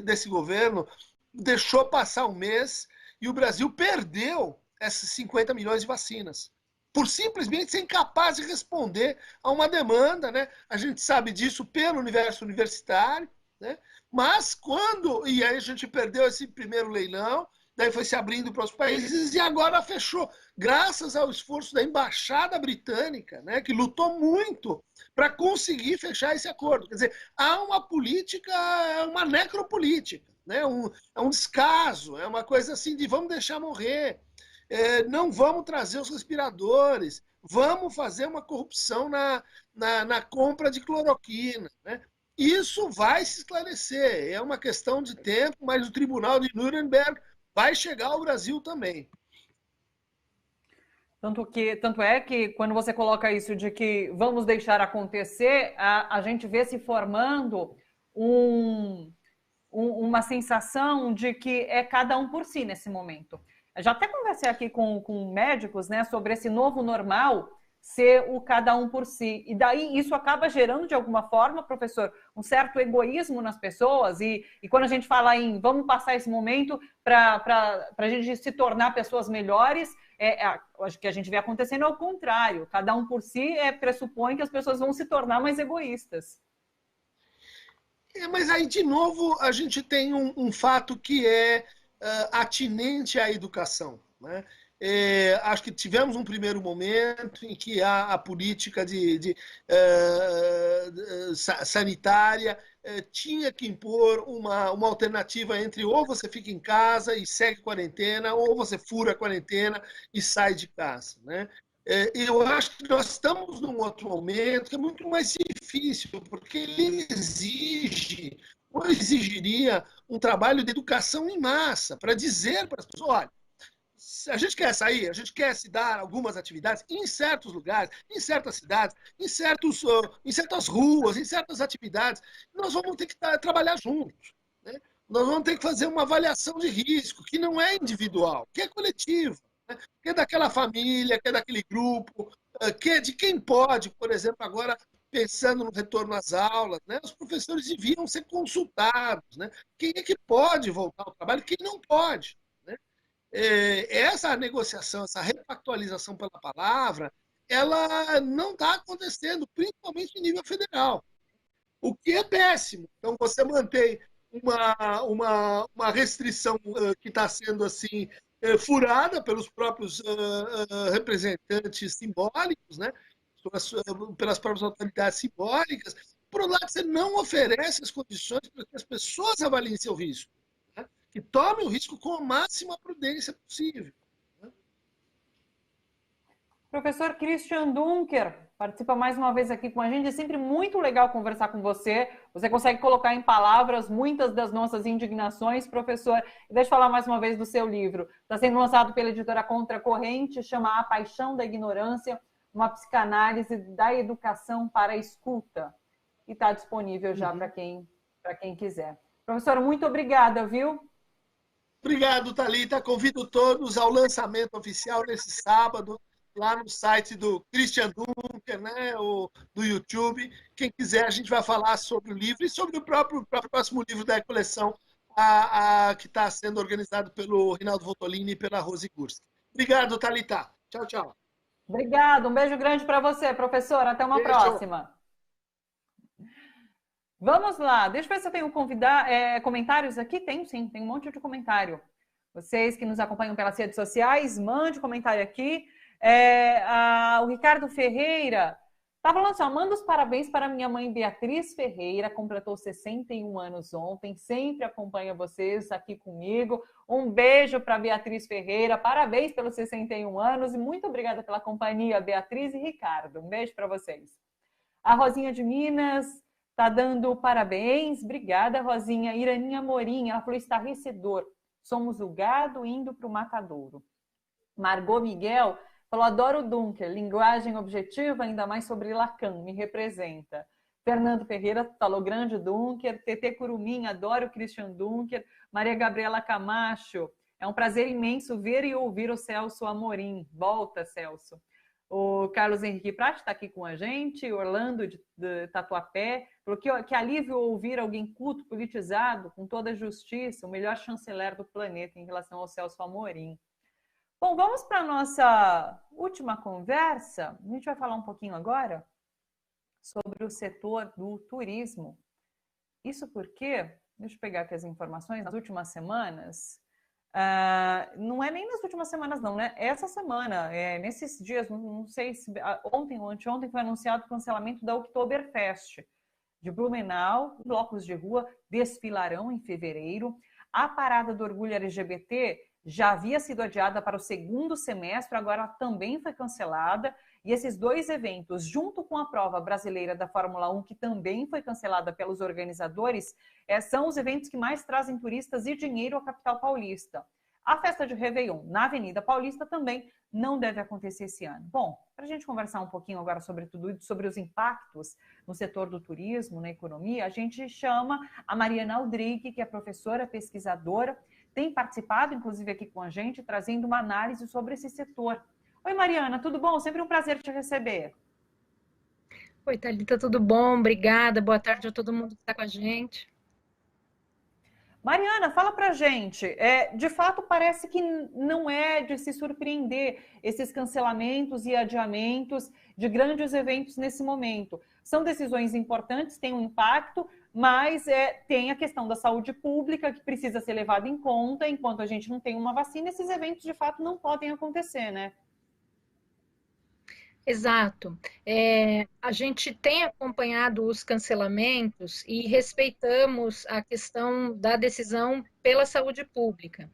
desse governo deixou passar um mês e o Brasil perdeu essas 50 milhões de vacinas, por simplesmente ser incapaz de responder a uma demanda, né? A gente sabe disso pelo universo universitário, né? Mas e aí a gente perdeu esse primeiro leilão, daí foi se abrindo para os países e agora fechou, graças ao esforço da Embaixada Britânica, né? Que lutou muito para conseguir fechar esse acordo. Quer dizer, há uma política, uma necropolítica, né? É um descaso, é uma coisa assim de vamos deixar morrer. Não vamos trazer os respiradores, vamos fazer uma corrupção na compra de cloroquina, né? Isso vai se esclarecer, é uma questão de tempo, mas o Tribunal de Nuremberg vai chegar ao Brasil também. Tanto é que quando você coloca isso de que vamos deixar acontecer, a gente vê se formando uma sensação de que é cada um por si nesse momento. Eu já até conversei aqui com médicos, né, sobre esse novo normal ser o cada um por si. E daí isso acaba gerando, de alguma forma, professor, um certo egoísmo nas pessoas. E quando a gente fala em vamos passar esse momento para a gente se tornar pessoas melhores, acho que a gente vê acontecendo ao contrário. Cada um por si pressupõe que as pessoas vão se tornar mais egoístas. Mas aí, de novo, a gente tem um fato que é atinente à educação, né? Acho que tivemos um primeiro momento em que a política sanitária tinha que impor uma alternativa entre ou você fica em casa e segue quarentena, ou você fura a quarentena e sai de casa, né? Eu acho que nós estamos num outro momento que é muito mais difícil, porque ele exige, ou exigiria, um trabalho de educação em massa, para dizer para as pessoas, olha, a gente quer sair, a gente quer se dar algumas atividades em certos lugares, em certas cidades, em certas ruas, em certas atividades, nós vamos ter que trabalhar juntos, né? Nós vamos ter que fazer uma avaliação de risco, que não é individual, que é coletiva, né? Que é daquela família, que é daquele grupo, que é de quem pode, por exemplo, agora pensando no retorno às aulas, né? Os professores deviam ser consultados, né? Quem é que pode voltar ao trabalho, quem não pode. Essa negociação, essa repactualização pela palavra, ela não está acontecendo, principalmente em nível federal, o que é péssimo. Então, você mantém uma restrição que está sendo assim furada pelos próprios representantes simbólicos, né? Pelas próprias autoridades simbólicas. Por outro lado, você não oferece as condições para que as pessoas avaliem seu risco, que tome o risco com a máxima prudência possível. Professor Christian Dunker, Participa mais uma vez aqui com a gente. É sempre muito legal conversar com você. Você consegue colocar em palavras muitas das nossas indignações, professor. E deixa eu falar mais uma vez do seu livro. Está sendo lançado pela editora Contracorrente, chama A Paixão da Ignorância, uma psicanálise da educação para a escuta. E está disponível já para quem quiser. Professor, muito obrigada, viu? Obrigado, Thalita. Convido todos ao lançamento oficial nesse sábado, lá no site do Christian Dunker, né, do YouTube. Quem quiser, a gente vai falar sobre o livro e sobre o próximo livro da coleção que está sendo organizado pelo Rinaldo Voltolini e pela Rose Gurski. Obrigado, Thalita. Tchau, tchau. Obrigado. Um beijo grande para você, professor. Até uma próxima. Vamos lá. Deixa eu ver se eu tenho comentários aqui. Tem sim, tem um monte de comentário. Vocês que nos acompanham pelas redes sociais, mande comentário aqui. O Ricardo Ferreira está falando assim, manda os parabéns para minha mãe Beatriz Ferreira, completou 61 anos ontem, sempre acompanha vocês aqui comigo. Um beijo para Beatriz Ferreira, parabéns pelos 61 anos e muito obrigada pela companhia, Beatriz e Ricardo. Um beijo para vocês. A Rosinha de Minas está dando parabéns, obrigada, Rosinha. Iraninha Morim, ela falou estarrecedor, somos o gado indo para o matadouro. Margot Miguel falou, adoro o Dunker, linguagem objetiva, ainda mais sobre Lacan, me representa. Fernando Ferreira falou, grande Dunker. TT Curumim, adoro o Christian Dunker. Maria Gabriela Camacho, é um prazer imenso ver e ouvir o Celso Amorim. Volta, Celso. O Carlos Henrique Prat está aqui com a gente, Orlando de Tatuapé, falou que alívio ouvir alguém culto, politizado, com toda a justiça, o melhor chanceler do planeta em relação ao Celso Amorim. Bom, vamos para a nossa última conversa. A gente vai falar um pouquinho agora sobre o setor do turismo. Isso porque, deixa eu pegar aqui as informações, nas últimas semanas, não é nem nas últimas semanas não, né? Essa semana, nesses dias, não sei se ontem ou anteontem foi anunciado o cancelamento da Oktoberfest de Blumenau, blocos de rua desfilarão em fevereiro. A parada do orgulho LGBT já havia sido adiada para o segundo semestre, agora também foi cancelada. E esses dois eventos, junto com a prova brasileira da Fórmula 1, que também foi cancelada pelos organizadores, são os eventos que mais trazem turistas e dinheiro à capital paulista. A festa de Réveillon na Avenida Paulista também não deve acontecer esse ano. Bom, para a gente conversar um pouquinho agora sobre tudo isso, sobre os impactos no setor do turismo, na economia, a gente chama a Mariana Aldrich, que é professora, pesquisadora, tem participado, inclusive, aqui com a gente, trazendo uma análise sobre esse setor. Oi, Mariana, tudo bom? Sempre um prazer te receber. Oi, Thalita, tudo bom? Obrigada, boa tarde a todo mundo que está com a gente. Mariana, fala pra gente, de fato parece que não é de se surpreender esses cancelamentos e adiamentos de grandes eventos nesse momento. São decisões importantes, têm um impacto, mas tem a questão da saúde pública que precisa ser levada em conta. Enquanto a gente não tem uma vacina, esses eventos de fato não podem acontecer, né? Exato. A gente tem acompanhado os cancelamentos e respeitamos a questão da decisão pela saúde pública.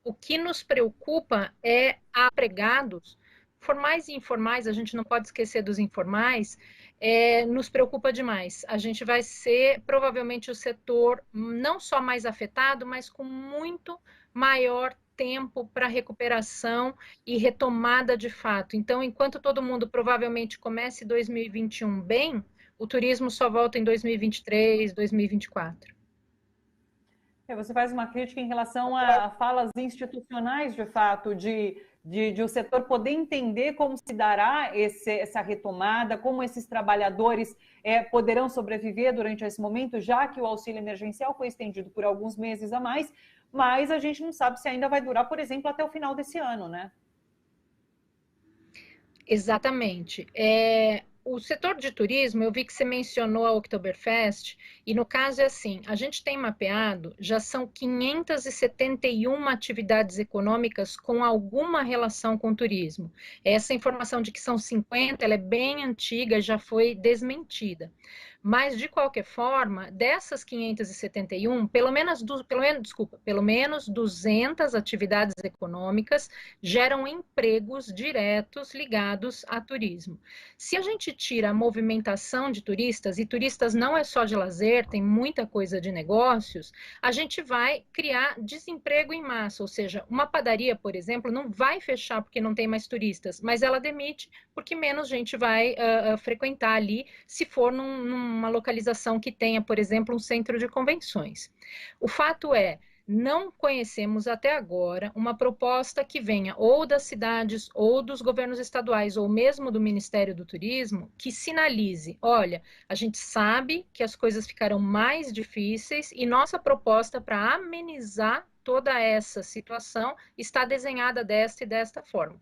O que nos preocupa é a empregados, formais e informais, a gente não pode esquecer dos informais, nos preocupa demais. A gente vai ser provavelmente o setor não só mais afetado, mas com muito maior tempo para recuperação e retomada de fato. Então, enquanto todo mundo provavelmente comece 2021 bem, o turismo só volta em 2023, 2024. Você faz uma crítica em relação a falas institucionais, de fato, de o setor poder entender como se dará essa retomada, como esses trabalhadores poderão sobreviver durante esse momento, já que o auxílio emergencial foi estendido por alguns meses a mais, mas a gente não sabe se ainda vai durar, por exemplo, até o final desse ano, né? Exatamente. O setor de turismo, eu vi que você mencionou a Oktoberfest, e no caso é assim, a gente tem mapeado, já são 571 atividades econômicas com alguma relação com o turismo. Essa informação de que são 50, ela é bem antiga, já foi desmentida. Mas, de qualquer forma, dessas 571, pelo menos 200 atividades econômicas geram empregos diretos ligados a turismo. Se a gente tira a movimentação de turistas, e turistas não é só de lazer, tem muita coisa de negócios, a gente vai criar desemprego em massa, ou seja, uma padaria, por exemplo, não vai fechar porque não tem mais turistas, mas ela demite porque menos gente vai frequentar ali, se for numa localização que tenha, por exemplo, um centro de convenções. O fato é, não conhecemos até agora uma proposta que venha ou das cidades, ou dos governos estaduais, ou mesmo do Ministério do Turismo, que sinalize, olha, a gente sabe que as coisas ficarão mais difíceis e nossa proposta para amenizar toda essa situação está desenhada desta e desta forma.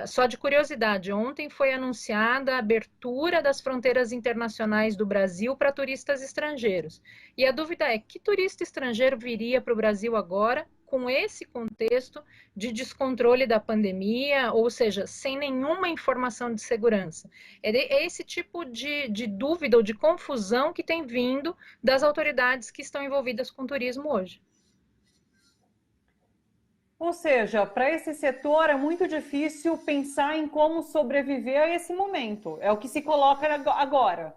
Só de curiosidade, ontem foi anunciada a abertura das fronteiras internacionais do Brasil para turistas estrangeiros. E a dúvida é, que turista estrangeiro viria para o Brasil agora com esse contexto de descontrole da pandemia, ou seja, sem nenhuma informação de segurança? É esse tipo de dúvida ou de confusão que tem vindo das autoridades que estão envolvidas com turismo hoje. Ou seja, para esse setor é muito difícil pensar em como sobreviver a esse momento. É o que se coloca agora.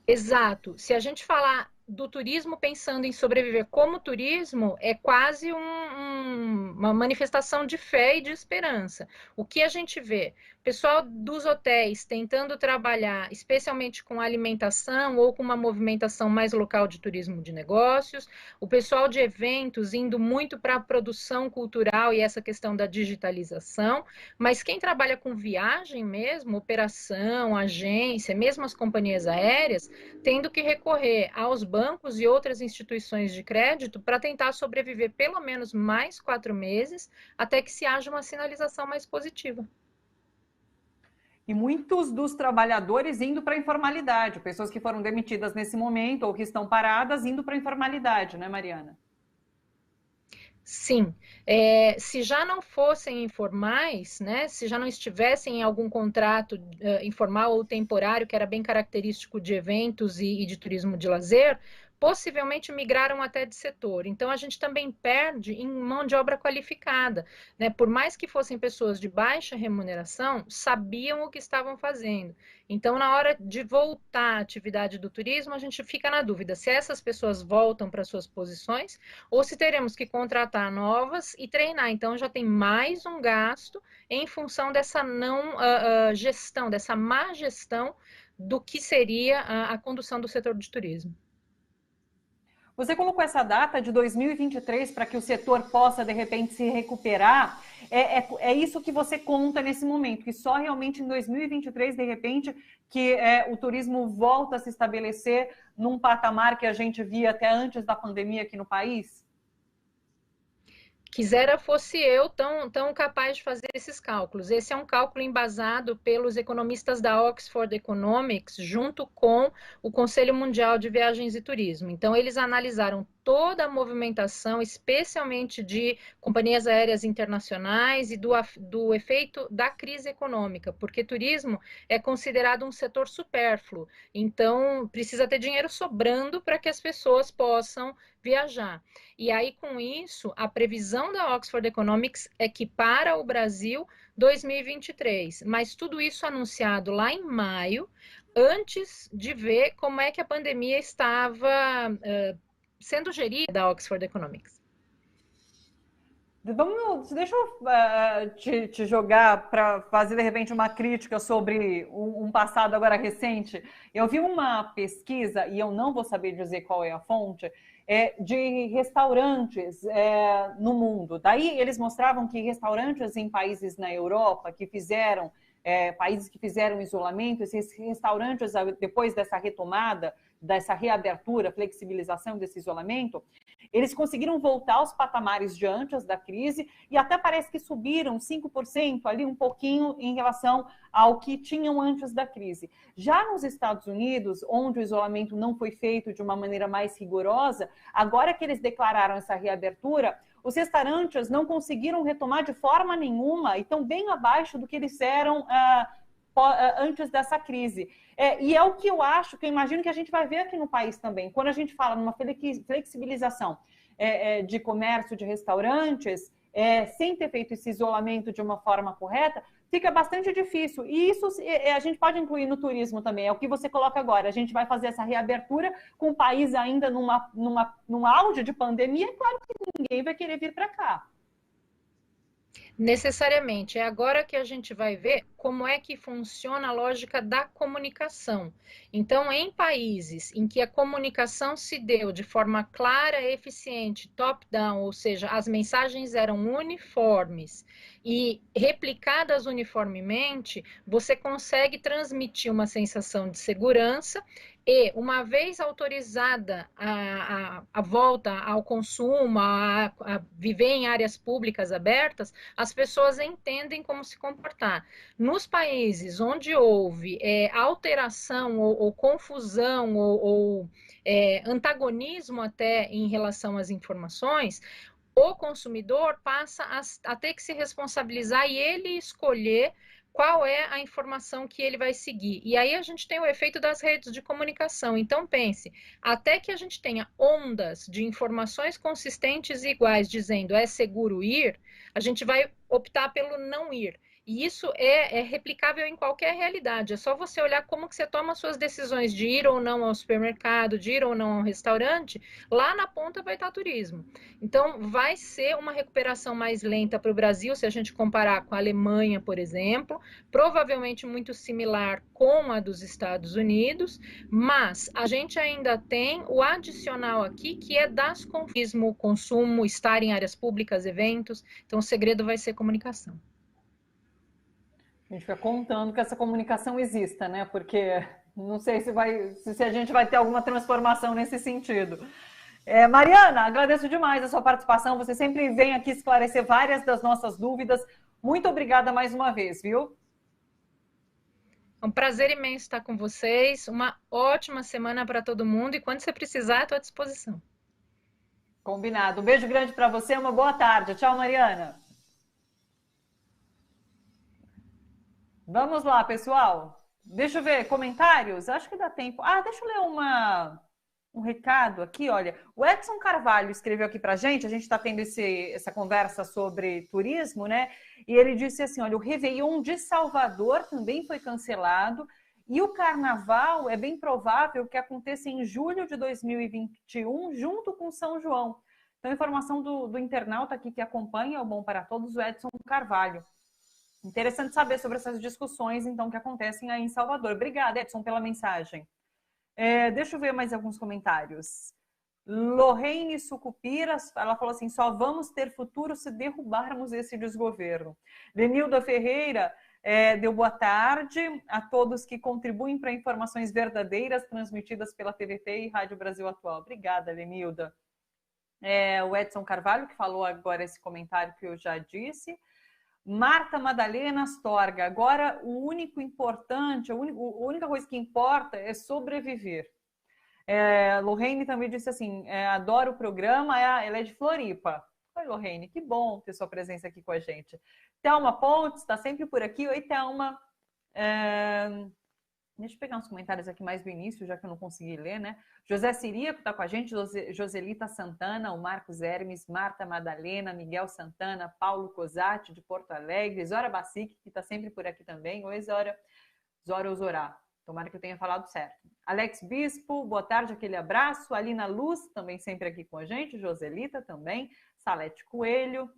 Exato. Se a gente falar do turismo pensando em sobreviver como turismo, é quase uma manifestação de fé e de esperança. O que a gente vê? O pessoal dos hotéis tentando trabalhar especialmente com alimentação ou com uma movimentação mais local de turismo de negócios, o pessoal de eventos indo muito para a produção cultural e essa questão da digitalização, mas quem trabalha com viagem mesmo, operação, agência, mesmo as companhias aéreas, tendo que recorrer aos bancos e outras instituições de crédito para tentar sobreviver pelo menos mais 4 meses, até que se haja uma sinalização mais positiva. E muitos dos trabalhadores indo para a informalidade, pessoas que foram demitidas nesse momento ou que estão paradas indo para a informalidade, né, Mariana? Sim, se já não fossem informais, né, se já não estivessem em algum contrato informal ou temporário, que era bem característico de eventos e de turismo de lazer, possivelmente migraram até de setor. Então, a gente também perde em mão de obra qualificada, né? Por mais que fossem pessoas de baixa remuneração, sabiam o que estavam fazendo. Então, na hora de voltar à atividade do turismo, a gente fica na dúvida se essas pessoas voltam para suas posições ou se teremos que contratar novas e treinar. Então, já tem mais um gasto em função dessa não gestão, dessa má gestão do que seria a condução do setor de turismo. Você colocou essa data de 2023 para que o setor possa, de repente, se recuperar. É isso que você conta nesse momento, que só realmente em 2023, de repente, que o turismo volta a se estabelecer num patamar que a gente via até antes da pandemia aqui no país? Quisera fosse eu tão capaz de fazer esses cálculos. Esse é um cálculo embasado pelos economistas da Oxford Economics, junto com o Conselho Mundial de Viagens e Turismo. Então, eles analisaram toda a movimentação, especialmente de companhias aéreas internacionais e do efeito da crise econômica, porque turismo é considerado um setor supérfluo, então precisa ter dinheiro sobrando para que as pessoas possam viajar. E aí, com isso, a previsão da Oxford Economics é que para o Brasil 2023, mas tudo isso anunciado lá em maio, antes de ver como é que a pandemia estava sendo gerida da Oxford Economics. Deixa eu te jogar para fazer, de repente, uma crítica sobre um passado agora recente. Eu vi uma pesquisa, e eu não vou saber dizer qual é a fonte, de restaurantes no mundo. Daí eles mostravam que restaurantes em países na Europa que fizeram, países que fizeram isolamento, esses restaurantes, depois dessa retomada, dessa reabertura, flexibilização desse isolamento, eles conseguiram voltar aos patamares de antes da crise e até parece que subiram 5% ali, um pouquinho em relação ao que tinham antes da crise. Já nos Estados Unidos, onde o isolamento não foi feito de uma maneira mais rigorosa, agora que eles declararam essa reabertura, os restaurantes não conseguiram retomar de forma nenhuma e estão bem abaixo do que eles eram antes dessa crise. E é o que eu acho, que eu imagino que a gente vai ver aqui no país também. Quando a gente fala numa flexibilização de comércio, de restaurantes, sem ter feito esse isolamento de uma forma correta, fica bastante difícil. E isso a gente pode incluir no turismo também, é o que você coloca agora. A gente vai fazer essa reabertura com o país ainda num auge de pandemia, é claro que ninguém vai querer vir para cá. Necessariamente. É agora que a gente vai ver como é que funciona a lógica da comunicação. Então, em países em que a comunicação se deu de forma clara, eficiente, top-down, ou seja, as mensagens eram uniformes e replicadas uniformemente, você consegue transmitir uma sensação de segurança. E, uma vez autorizada a volta ao consumo, a viver em áreas públicas abertas, as pessoas entendem como se comportar. Nos países onde houve alteração ou confusão ou antagonismo até em relação às informações, o consumidor passa a ter que se responsabilizar e ele escolher qual é a informação que ele vai seguir. E aí a gente tem o efeito das redes de comunicação. Então, pense, até que a gente tenha ondas de informações consistentes e iguais dizendo é seguro ir, a gente vai optar pelo não ir. E isso é replicável em qualquer realidade. É só você olhar como que você toma suas decisões de ir ou não ao supermercado, de ir ou não ao restaurante, lá na ponta vai estar turismo. Então, vai ser uma recuperação mais lenta para o Brasil, se a gente comparar com a Alemanha, por exemplo, provavelmente muito similar com a dos Estados Unidos, mas a gente ainda tem o adicional aqui, que é das consumo, consumo, estar em áreas públicas, eventos. Então, o segredo vai ser comunicação. A gente fica contando que essa comunicação exista, né? Porque não sei se a gente vai ter alguma transformação nesse sentido. Mariana, agradeço demais a sua participação. Você sempre vem aqui esclarecer várias das nossas dúvidas. Muito obrigada mais uma vez, viu? É um prazer imenso estar com vocês. Uma ótima semana para todo mundo. E quando você precisar, estou à disposição. Combinado. Um beijo grande para você. Uma boa tarde. Tchau, Mariana. Vamos lá, pessoal. Deixa eu ver, comentários? Acho que dá tempo. Deixa eu ler um recado aqui, olha. O Edson Carvalho escreveu aqui pra gente, a gente está tendo essa conversa sobre turismo, né? E ele disse assim, olha, o Réveillon de Salvador também foi cancelado e o Carnaval é bem provável que aconteça em julho de 2021, junto com São João. Então, informação do internauta aqui que acompanha o Bom para Todos, o Edson Carvalho. Interessante saber sobre essas discussões, então, que acontecem aí em Salvador. Obrigada, Edson, pela mensagem. Deixa eu ver mais alguns comentários. Lorraine Sucupiras, ela falou assim, só vamos ter futuro se derrubarmos esse desgoverno. Lenilda Ferreira deu boa tarde a todos que contribuem para informações verdadeiras transmitidas pela TVT e Rádio Brasil Atual. Obrigada, Lenilda. O Edson Carvalho, que falou agora esse comentário que eu já disse. Marta Madalena Astorga, agora o único importante, a única coisa que importa é sobreviver. Lorraine também disse assim, adoro o programa, ela é de Floripa. Oi, Lorraine, que bom ter sua presença aqui com a gente. Thelma Pontes está sempre por aqui. Oi, Thelma. Deixa eu pegar uns comentários aqui mais do início, já que eu não consegui ler, né? José Ciríaco está com a gente, Joselita Santana, o Marcos Hermes, Marta Madalena, Miguel Santana, Paulo Cosati, de Porto Alegre, Zora Bacic, que está sempre por aqui também. Oi, Zora. Zora Osorá. Tomara que eu tenha falado certo. Alex Bispo, boa tarde, aquele abraço. Alina Luz, também sempre aqui com a gente. Joselita também. Salete Coelho.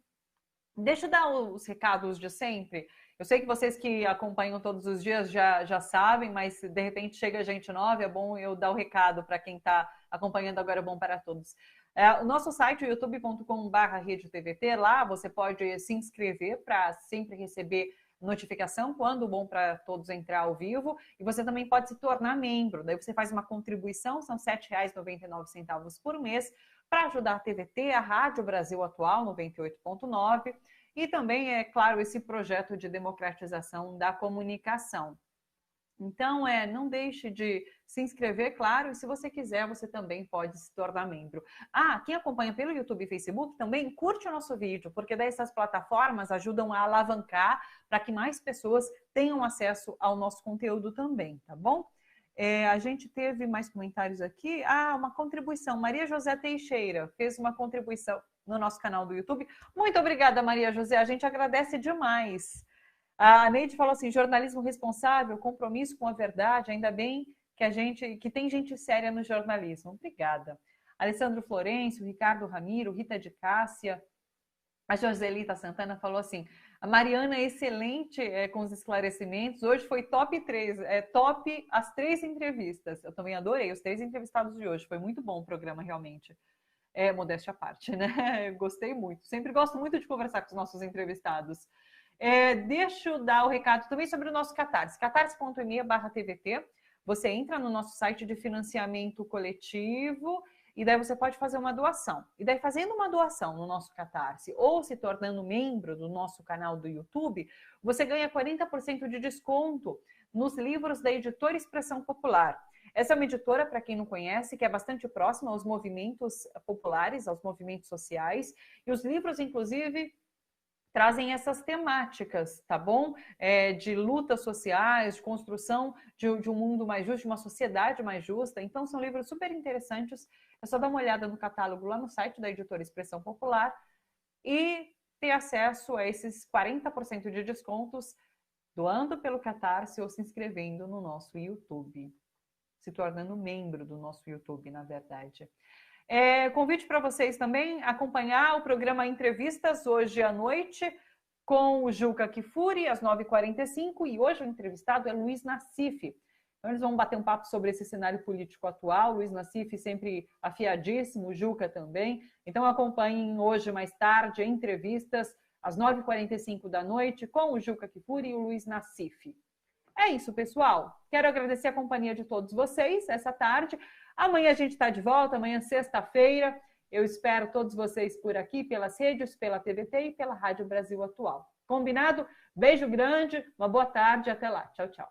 Deixa eu dar os recados de sempre. Eu sei que vocês que acompanham todos os dias já sabem, mas de repente chega gente nova, é bom eu dar o recado para quem está acompanhando agora, é bom para todos. O nosso site, youtube.com/redetvt, lá você pode se inscrever para sempre receber notificação quando o Bom para Todos entrar ao vivo, e você também pode se tornar membro, daí você faz uma contribuição, são R$ 7,99 por mês, para ajudar a TVT, a Rádio Brasil Atual 98.9, e também, é claro, esse projeto de democratização da comunicação. Então, não deixe de se inscrever, claro, e se você quiser, você também pode se tornar membro. Quem acompanha pelo YouTube e Facebook também curte o nosso vídeo, porque daí essas plataformas ajudam a alavancar para que mais pessoas tenham acesso ao nosso conteúdo também, tá bom? A gente teve mais comentários aqui. Uma contribuição. Maria José Teixeira fez uma contribuição no nosso canal do YouTube. Muito obrigada, Maria José. A gente agradece demais. A Neide falou assim, jornalismo responsável, compromisso com a verdade, ainda bem que tem gente séria no jornalismo. Obrigada. Alessandro Florencio, Ricardo Ramiro, Rita de Cássia, a Joselita Santana falou assim, a Mariana é excelente com os esclarecimentos, hoje foi top 3, top as 3 entrevistas. Eu também adorei os 3 entrevistados de hoje, foi muito bom o programa realmente. Modéstia à parte, né? Eu gostei muito, sempre gosto muito de conversar com os nossos entrevistados. Deixa eu dar o recado também sobre o nosso Catarse, catarse.me/tvt. Você entra no nosso site de financiamento coletivo e daí você pode fazer uma doação. E daí fazendo uma doação no nosso Catarse ou se tornando membro do nosso canal do YouTube, você ganha 40% de desconto nos livros da editora Expressão Popular. Essa é uma editora, para quem não conhece, que é bastante próxima aos movimentos populares, aos movimentos sociais. E os livros, inclusive, trazem essas temáticas, tá bom? De lutas sociais, de construção de um mundo mais justo, de uma sociedade mais justa. Então, são livros super interessantes. É só dar uma olhada no catálogo lá no site da editora Expressão Popular e ter acesso a esses 40% de descontos doando pelo Catarse ou se inscrevendo no nosso YouTube. Se tornando membro do nosso YouTube, na verdade. Convite para vocês também acompanhar o programa Entrevistas hoje à noite com o Juca Kfouri, às 9h45, e hoje o entrevistado é Luiz Nassif. Então eles vão bater um papo sobre esse cenário político atual, Luiz Nassif sempre afiadíssimo, o Juca também. Então acompanhem hoje mais tarde entrevistas às 9h45 da noite com o Juca Kfouri e o Luiz Nassif. É isso, pessoal. Quero agradecer a companhia de todos vocês essa tarde. Amanhã a gente está de volta, amanhã sexta-feira. Eu espero todos vocês por aqui, pelas redes, pela TVT e pela Rádio Brasil Atual. Combinado? Beijo grande, uma boa tarde, até lá. Tchau, tchau.